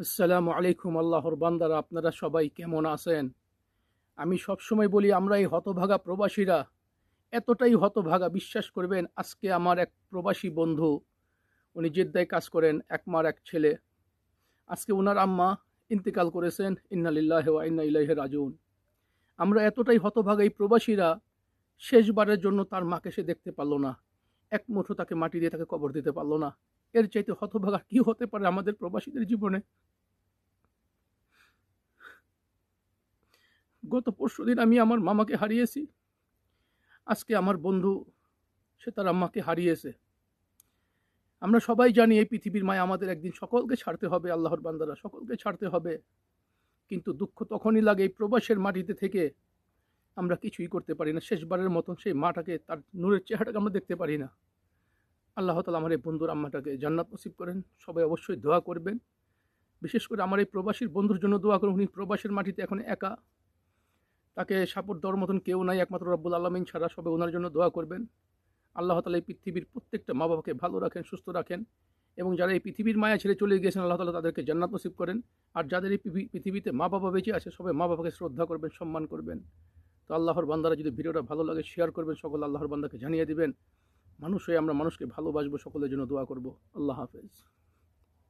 আসসালামু আলাইকুম আল্লাহর বান্দারা, আপনারা সবাই কেমন আছেন? আমি সবসময় বলি আমরা এই হতভাগা প্রবাসীরা এতটাই হতভাগা, বিশ্বাস করবেন। আজকে আমার এক প্রবাসী বন্ধু, উনি জেদ্দায় কাজ করেন, এক মার এক ছেলে। আজকে ওনার আম্মা ইন্তেকাল করেছেন। ইন্না লিল্লাহি ওয়া ইন্না ইলাইহি রাজিউন। আমরা এতটাই হতভাগা এই প্রবাসীরা, শেষবারের জন্য তার মাকে সে দেখতে পারলো না, এক মুঠো তাকে মাটি দিয়ে তাকে কবর দিতে পারলো না। এর চাইতে হতভাগা কি হতে পারে আমাদের প্রবাসীদের জীবনে? গত পরশুদিন আমি আমার মামাকে হারিয়েছি। আজকে আমার বন্ধু, সে তার আম্মাকে হারিয়েছে। আমরা সবাই জানি এই পৃথিবীর মায়া আমাদের একদিন সকলকে ছাড়তে হবে, আল্লাহর বান্দারা, সকলকে ছাড়তে হবে। কিন্তু দুঃখ তখনই লাগে এই প্রবাসের মাটিতে থেকে আমরা কিছুই করতে পারি না। শেষবারের মতন সেই মাটাকে, তার নূরের চেহারাটাকে আমরা দেখতে পারি না। আল্লাহ তাআলা আমার এই বন্ধুর আম্মাটাকে জান্নাত নসিব করেন। সবাই অবশ্যই দোয়া করবেন। বিশেষ করে আমার এই প্রবাসীর বন্ধুর জন্য দোয়া করুন। উনি প্রবাসের মাটিতে এখন একা, তাকে সাপোর্ট দেওয়ার মতন কেউ নাই, একমাত্র রব্বুল আলামিন ছাড়া। সবাই ওনার জন্য দোয়া করবেন। আল্লাহ তাআলা এই পৃথিবীর প্রত্যেকটা মা বাবাকে ভালো রাখেন, সুস্থ রাখেন, এবং যারা এই পৃথিবীর মায়া ছেড়ে চলে গিয়েছেন, আল্লাহ তাআলা তাদেরকে জান্নাত নসিব করেন। আর যাদের এই পৃথিবীতে মা বাবা বেঁচে আছে, সবাই মা বাবাকে শ্রদ্ধা করবেন, সম্মান করবেন। তো আল্লাহর বান্দারা, যদি ভিডিওটা ভালো লাগে শেয়ার করবেন, সকল আল্লাহর বান্দাকে জানিয়ে দিবেন। মানুষ হয়ে আমরা মানুষকে ভালোবাসবো, সকলের জন্য দোয়া করব। আল্লাহ হাফেজ।